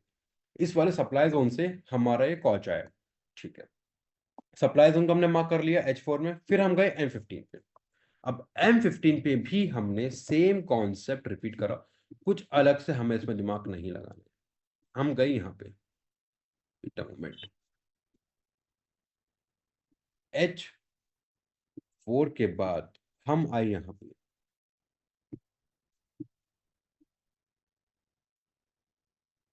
इस वाले सप्लाई जोन से हमारा ये कॉच आया। ठीक है, सप्लाई जोन को हमने मार्क कर लिया H4 में, फिर हम गए M15 पे। अब M15 पे भी हमने सेम कॉन्सेप्ट रिपीट करा, कुछ अलग से हमें इसमें दिमाग नहीं लगाना। हम गए यहाँ पे मोमेंट H4 के बाद हम आए यहाँ पे।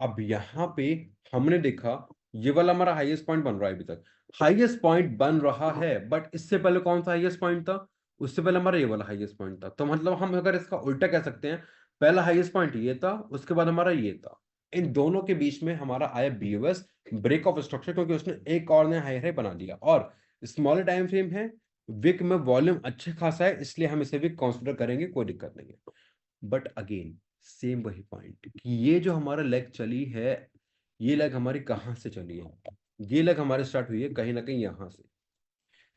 अब यहाँ पे हमने देखा ये वाला हमारा हाईएस्ट पॉइंट बन रहा है अभी तक। हाईएस्ट पॉइंट बन रहा है, बट इससे पहले कौन सा हाईएस्ट पॉइंट था? उससे पहले हमारा ये वाला हाईएस्ट पॉइंट था। तो मतलब हम अगर इसका उल्टा कह सकते हैं, पहला हाईएस्ट पॉइंट ये था, उसके बाद हमारा ये था। इन दोनों के बीच में हमारा आया BOS ब्रेक ऑफ स्ट्रक्चर, क्योंकि उसने एक और नया हाई हाई बना दिया और स्मॉलर टाइम फ्रेम है। विक में वॉल्यूम अच्छे खासा है, इसलिए हम इसे भी कंसिडर करेंगे, कोई दिक्कत नहीं है। बट अगेन सेम वही पॉइंट कि ये जो हमारा लेग चली है, ये लेग हमारी कहाँ से चली है? ये लेग हमारी स्टार्ट हुई है कहीं ना कहीं यहाँ से।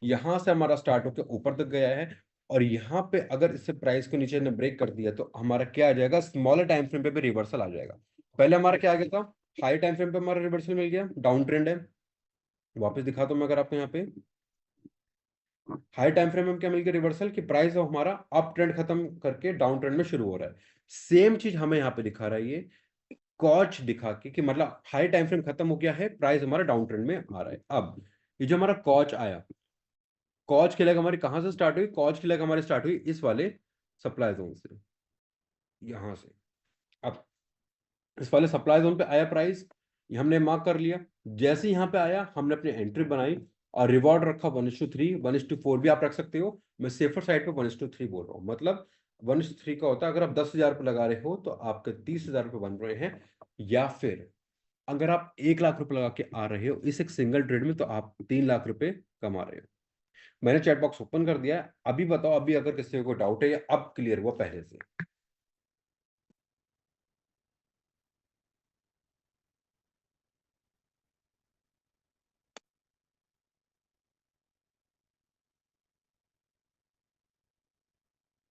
यहाँ से हमारा स्टार्ट होकर ऊपर तक गया है, और यहाँ पे अगर इससे प्राइस को नीचे ने ब्रेक कर दिया तो हमारा क्या आ जाएगा? स्मॉलर टाइम फ्रेम पे भी रिवर्सल आ जाएगा। पहले हमारा क्या आ गया था? हाई टाइम फ्रेम पे हमारा रिवर्सल मिल गया, डाउन ट्रेंड है। वापस दिखा दो मैं अगर आपको यहाँ पे हाई टाइम फ्रेम में क्या मिल गया? रिवर्सल, कि प्राइस हमारा अप ट्रेंड खत्म करके डाउन ट्रेंड में शुरू हो रहा है। सेम चीज हमें यहाँ पे दिखा रहा है ये कॉच दिखा के, कि मतलब हाई टाइम फ्रेम खत्म हो गया है, प्राइस हमारा डाउन ट्रेंड में आ रहा है। अब ये जो हमारा कॉच आया, कॉच की लेग हमारी कहाँ से स्टार्ट हुई? कॉच की लेग हमारी स्टार्ट हुई इस वाले सप्लाई जोन से, यहां से। अब इस वाले सप्लाई जोन पे आया प्राइस, ये हमने मार्क कर लिया। जैसे यहाँ पे आया हमने अपनी एंट्री बनाई और रिवॉर्ड रखा 1:3, 1:4 भी आप रख सकते हो। मैं सेफर साइड पे 1:3 बोल रहा हूँ। मतलब 1:3 का होता है अगर आप 10,000 रुपये लगा रहे हो तो आपके 30,000 रुपये बन रहे हैं, या फिर अगर आप 1 लाख रुपए लगा के आ रहे हो इस एक सिंगल ट्रेड में तो आप 3 लाख रुपए कमा रहे हो। मैंने चैट बॉक्स ओपन कर दिया है, अभी बताओ अभी अगर किसी को डाउट है या अब क्लियर हुआ पहले से?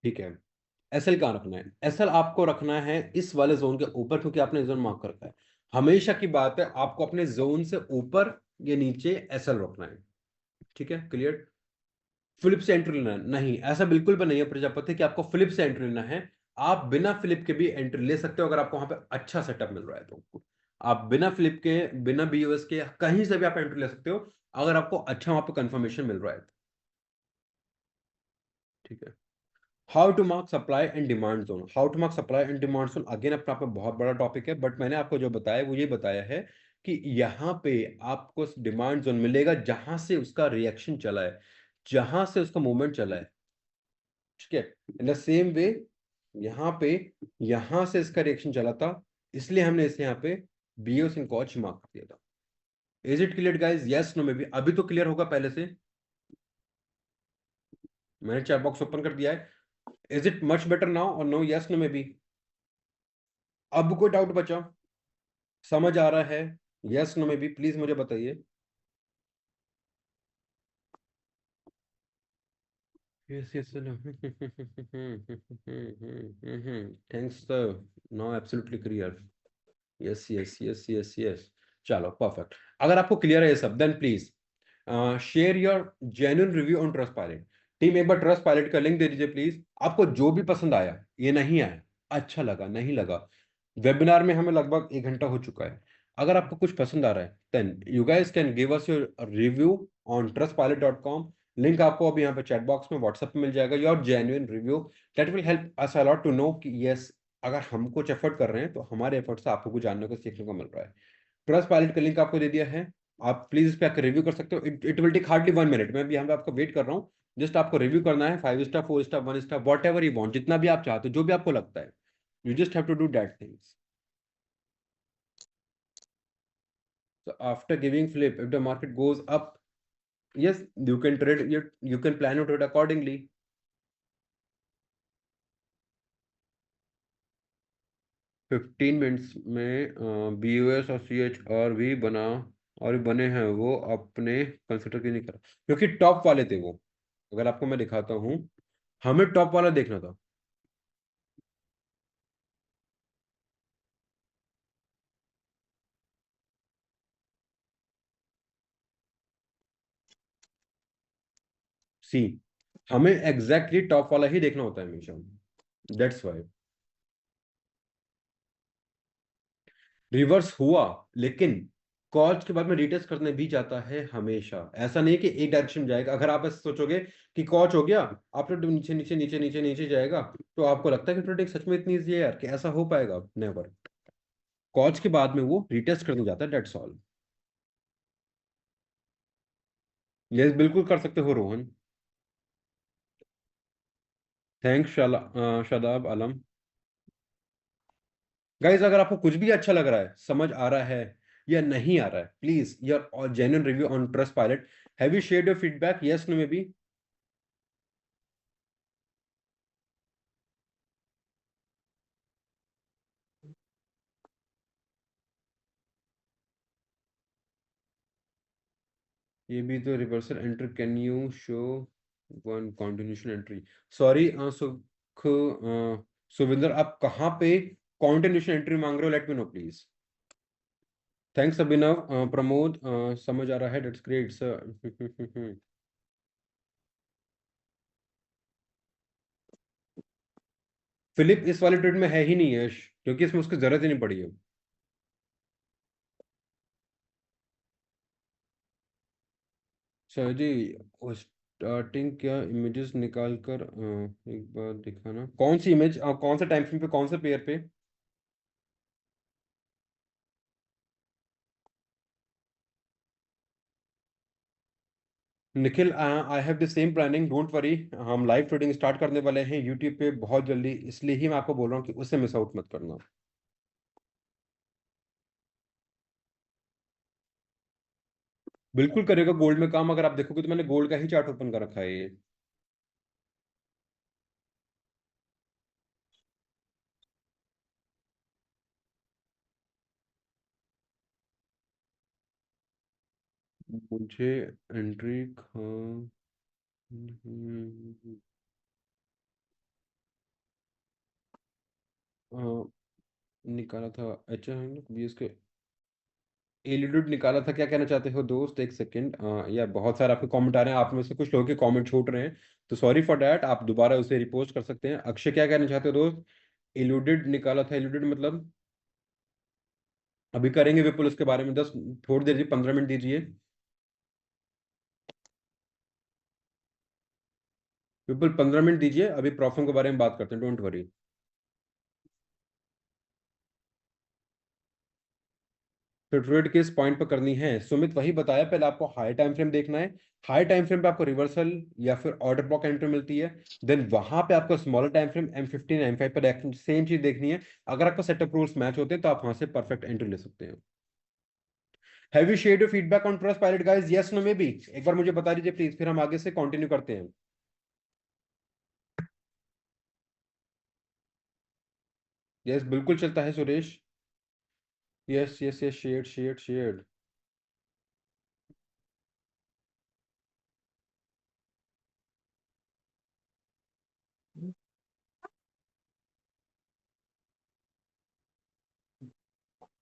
ठीक है, SL कहाँ रखना है? SL आपको रखना है इस वाले जोन के ऊपर, क्योंकि आपने जोन मार्क कर रखा है। हमेशा की बात है, आपको अपने जोन से ऊपर या नीचे SL रखना है। ठीक है, क्लियर? फ्लिप से एंट्री लेना है? नहीं, ऐसा बिल्कुल भी नहीं है प्रजापति कि आपको फ्लिप से एंट्री लेना है। आप बिना फ्लिप के भी एंट्री ले सकते हो अगर आपको वहां पे अच्छा सेटअप मिल रहा है तो। आप बिना फ्लिप के, बिना BOS के कहीं से भी आप एंट्री ले सकते हो अगर आपको अच्छा वहां पे कंफर्मेशन मिल रहा है तो। ठीक है, how to mark supply and demand zone. How to mark supply and demand zone again अपना पे बहुत बड़ा टॉपिक है, बट मैंने आपको जो बताया वो ये बताया है कि यहाँ पे आपको डिमांड जोन मिलेगा जहां से उसका रिएक्शन चला है, जहां से उसका मूवमेंट चला है। ठीक है, इन द सेम वे यहाँ पे, यहाँ से इसका रिएक्शन चला था, इसलिए हमने इसे यहाँ पे BOS इन कॉच मार्क कर दिया था। Is it clear guys? Yes no maybe अभी तो क्लियर होगा पहले से। मैंने चैट बॉक्स ओपन कर दिया है। Is it much better now और नो? यस नो में भी अब कोई डाउट बचा? समझ आ रहा है? यस नो में भी प्लीज मुझे बताइए। Yes, yes, no. Thanks, sir. Now absolutely clear. Yes, yes, yes, yes, yes. चलो परफेक्ट। अगर आपको क्लियर है ये सब, then please share your genuine review on Trustpilot. Team एक बार ट्रस्ट पायलट का लिंक दे दीजिए प्लीज। आपको जो भी पसंद आया, ये नहीं आया, अच्छा लगा, नहीं लगा, वेबिनार में हमें लगभग 1 घंटा हो चुका है। अगर आपको कुछ पसंद आ रहा है, then you guys can give us your review on trustpilot.com। Link आपको अभी यहाँ पे चैट बॉक्स में व्हाट्सएप में मिल जाएगा। Your genuine review, that will help us a lot to know कि यस, अगर हम कुछ एफर्ट कर रहे हैं तो हमारे एफर्ट से आपको कुछ जानने को सीखने को मिल रहा है। ट्रस्ट पायलट का लिंक आपको दे दिया है, आप प्लीज इस पे रिव्यू कर सकते हो। It will take hardly 1 minute. मैं भी यहाँ पे आपको वेट कर रहा हूँ। जस्ट आपको रिव्यू करना है, 5 star, 4 star, 1 star, what ever you want, जितना भी आप चाहते हो, जो भी आपको लगता है, you just have to do that things. So after giving flip, if the market goes up, yes, you can trade, you can plan your trade accordingly. Fifteen minutes में BOS और CHR भी बना, और बने हैं, वो अपने कंसिडर क्यों नहीं करा? क्योंकि टॉप वाले थे वो। अगर आपको मैं दिखाता हूँ, हमें टॉप वाला देखना था। सी, हमें एग्जैक्टली टॉप वाला ही देखना होता है हमेशा। दैट्स वाई रिवर्स हुआ, लेकिन कॉज के बाद में रिटेस्ट करने भी जाता है हमेशा। ऐसा नहीं कि एक डायरेक्शन जाएगा। अगर आप ऐसे सोचोगे कि कॉच हो गया, आप तो नीचे नीचे नीचे नीचे नीचे जाएगा, तो आपको लगता है कि ट्रेडिंग सच में इतनी ईजी है यार, कि ऐसा हो पाएगा? नेवर। कॉच के बाद में वो रिटेस्ट करने जाता है, डेट्स ऑल। यस, बिल्कुल कर सकते हो रोहन। थैंक्स शादाब आलम। गाइज, अगर आपको कुछ भी अच्छा लग रहा है, समझ आ रहा है या नहीं आ रहा है, please your genuine review on Trustpilot. Have you shared your feedback? Yes, no, maybe. ये भी तो reversal entry, can you show one continuation entry? Sorry Sukh, Suvinder, आप कहाँ पे कॉन्टिन्यूशन एंट्री मांग रहे हो? Let me know please. Thanks Abhinav. Pramod, समझ आ रहा है, दैट्स ग्रेट सर। फिलिप इस वाले ट्रेड में है ही नहीं है, क्योंकि इसमें उसकी जरूरत ही नहीं पड़ी है। सर जी, स्टार्टिंग क्या इमेजेस निकाल कर एक बार दिखाना, कौन सी इमेज, कौन से टाइम फ्रेम पे, कौन से पेयर पे? Nikhil, I have the same planning, don't worry. हम लाइव ट्रेडिंग स्टार्ट करने वाले हैं यूट्यूब पे बहुत जल्दी, इसलिए ही मैं आपको बोल रहा हूँ कि उससे मिस आउट मत करना। बिल्कुल करेगा गोल्ड में काम। अगर आप देखोगे तो मैंने गोल्ड का ही चार्ट ओपन कर रखा है ये। मुझे एंट्री कहाँ, निकाला था? अच्छा है ना, BS के एलिट्यूड निकाला था। क्या कहना चाहते हो दोस्त? एक सेकंड। या बहुत सारे आपके कमेंट आ रहे हैं, आप में से कुछ लोगों के कमेंट छूट रहे हैं, तो सॉरी फॉर दैट। आप दोबारा उसे रिपोस्ट कर सकते हैं। अक्षय, क्या कहना चाहते हो दोस्त? एलुडेड निकाला था, एलुडेड मतलब? अभी करेंगे विपुल उसके बारे में, 10 थोड़ी देर दीजिए, 15 मिनट दीजिए। विपुल 15 मिनट दीजिए, अभी प्रॉफिट के बारे में बात करते हैं, डोंट वरी। तो ट्रेड किस पॉइंट पर करनी है, सुमित वही बताया। पहले आपको हाई टाइम फ्रेम देखना है। हाई टाइम फ्रेम पे आपको रिवर्सल या फिर ऑर्डर ब्लॉक एंट्री मिलती है। देन वहां पे आपको smaller time frame M15 M5 पर सेम चीज देखनी है। अगर आपका सेटअप रूल्स मैच होते हैं तो आप वहां से परफेक्ट एंट्री ले सकते हैं। Have you shared your feedback on Trustpilot guys? Yes, no, maybe. एक बार मुझे बता दीजिए प्लीज, फिर हम आगे से कंटिन्यू करते हैं। यस, बिल्कुल चलता है Suresh. Yes yes yes, shared shared shared.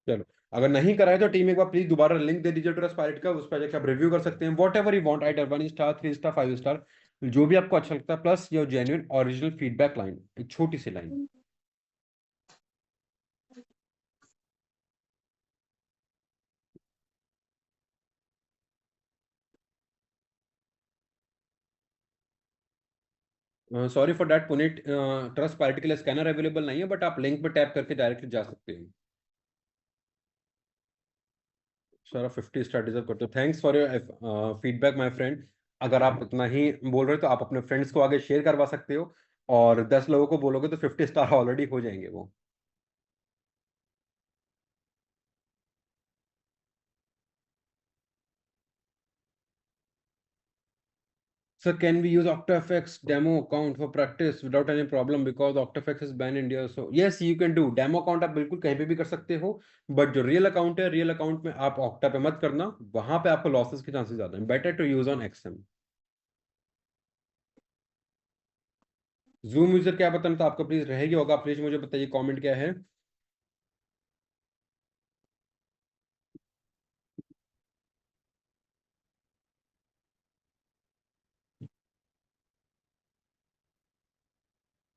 चलो, अगर नहीं कराए तो टीम एक बार प्लीज दोबारा लिंक दे दीजिए ट्रस्ट पायलट का, उस पर जाकर आप रिव्यू कर सकते हैं whatever you want, either 1 star 3 star 5 star, जो भी आपको अच्छा लगता है, plus your genuine original feedback line, एक छोटी सी line. Sorry for that Puneet, Trustpilot के लिए स्कैनर अवेलेबल नहीं है, बट आप लिंक पे टैप करके डायरेक्टली जा सकते हैं। सर, 50 स्टार डिजर्व करते हो, thanks for your feedback my friend. अगर आप इतना ही बोल रहे हो तो आप अपने फ्रेंड्स को आगे शेयर करवा सकते हो, और 10 लोगों को बोलोगे तो 50 स्टार ऑलरेडी हो जाएंगे वो। Sir, can we use OctaFX demo account for practice without any problem because OctaFX is banned in India? So yes, you can do demo account, आप बिल्कुल कहीं पे भी कर सकते हो, बट जो रियल अकाउंट है, रियल अकाउंट में आप ऑक्टा पे मत करना, वहां पे आपको लॉसेस के चांसेस ज्यादा हैं, better to use on XM. Zoom user क्या बताना था आपका, प्लीज रहेगी होगा, प्लीज मुझे बताइए कमेंट क्या है।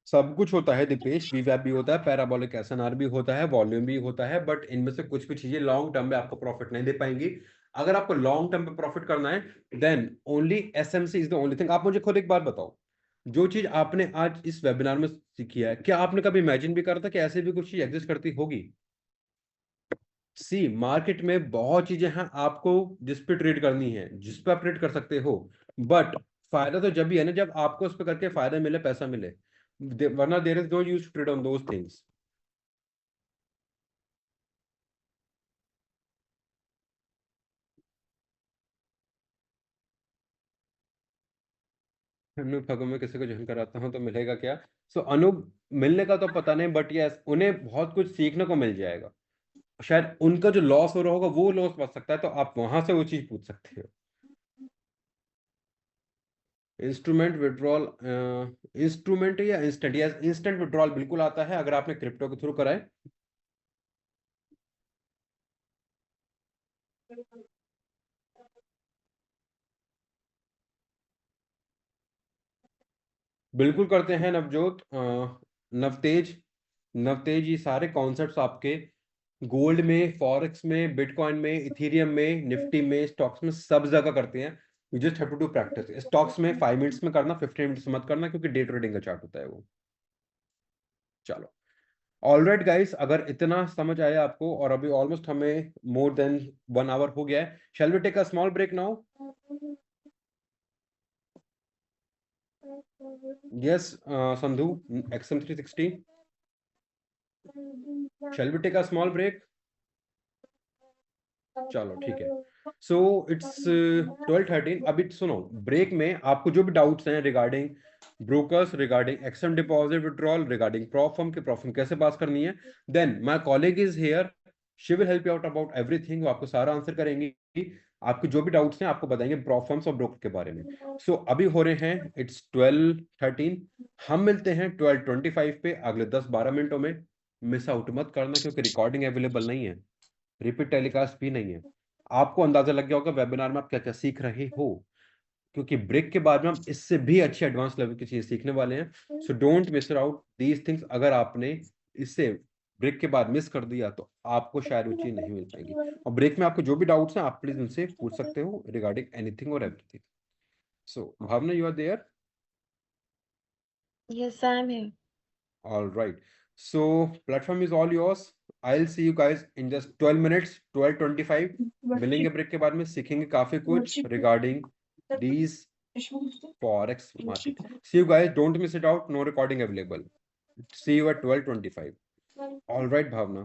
सब कुछ होता है दीपेश, वीवैप भी होता है, पैराबोलिक एसएनआर भी होता है, वॉल्यूम भी होता है, बट इनमें से कुछ भी चीजें लॉन्ग टर्म में आपको प्रॉफिट नहीं दे पाएंगी। अगर आपको लॉन्ग टर्म पे प्रॉफिट करना है, then only SMC is the only thing. आप मुझे खुद एक बात बताओ, जो चीज आपने आज इस वेबिनार में सीखी है, क्या आपने कभी इमेजिन भी करा था कि ऐसे भी कुछ चीज एग्जिस्ट करती होगी? सी, मार्केट में बहुत चीजें हैं आपको जिस पे ट्रेड करनी है, जिस पे आप ट्रेड कर सकते हो, बट फायदा तो जब भी है ना जब आपको उस पे करके फायदा मिले, पैसा मिले, वरना there is no use to trade on those things. Anoop ठगो में किसी को ज्वाइन कराता हूँ तो मिलेगा क्या? सो अनूप, मिलने का तो पता नहीं, बट यस उन्हें बहुत कुछ सीखने को मिल जाएगा। शायद उनका जो लॉस हो रहा होगा वो लॉस बच सकता है, तो आप वहां से वो चीज पूछ सकते हो। इंस्ट्रूमेंट विड्रॉल, इंस्ट्रूमेंट या इंस्टेंट, या इंस्टेंट विड्रॉल बिल्कुल आता है अगर आपने क्रिप्टो के थ्रू कराए। बिल्कुल करते हैं नवजोत, नवतेज, नवतेज, ये सारे कॉन्सेप्ट्स आपके गोल्ड में, फॉरेक्स में, बिटकॉइन में, इथेरियम में, निफ्टी में, स्टॉक्स में, सब जगह करते हैं। You just have to do practice. Stocks में 5 मिनट्स में करना, 15 मिनट्स मत करना, क्योंकि डे ट्रेडिंग का चार्ट होता है वो। चलो, ऑलराइट गाइस, अगर इतना समझ आया आपको, और अभी ऑलमोस्ट हमें मोर देन 1 आवर हो गया है, shall we take a small break now? Yes, Sandhu, XM 360, shall we take a small break? चलो ठीक है। So it's 12:13। अभी सुनो, ब्रेक में आपको जो भी डाउट्स हैं regarding brokers, regarding XM deposit withdrawal, regarding prop firm, की प्रॉप फर्म कैसे पास करनी है, then my colleague is here, she will help you out about everything, वो आपको सारा आंसर करेंगी। आपके जो भी डाउट्स हैं आपको बताएंगे प्रॉप फर्म्स और ब्रोकर के बारे में। सो अभी हो रहे हैं इट्स 12:13, हम मिलते हैं 12:25 पे, अगले 10-12 मिनटों में। मिस आउट मत करना, क्योंकि रिकॉर्डिंग अवेलेबल नहीं है, रिपीट टेलीकास्ट भी नहीं है। आपको अंदाजा लग गया होगा वेबिनार में आप क्या क्या सीख रहे हो, क्योंकि ब्रेक के बाद में हम इससे भी अच्छे एडवांस लेवल की चीज सीखने वाले हैं। So don't miss out these things. अगर आपने इससे ब्रेक के बाद मिस कर दिया तो आपको शायद वो चीज नहीं मिल पाएगी। और ब्रेक में आपको जो भी डाउट्स हैं आप प्लीज उनसे पूछ सकते हो रिगार्डिंग एनीथिंग और everything. So Bhavna, you are there? Yes, I'm here. All right. So platform is all yours. I'll see you guys in just 12 minutes, 12:25. मिलेंगे ब्रेक के बाद में, सीखेंगे काफी कुछ regarding these forex market. See you guys. Don't miss it out. No recording available. See you at 12:25. All right, Bhavna.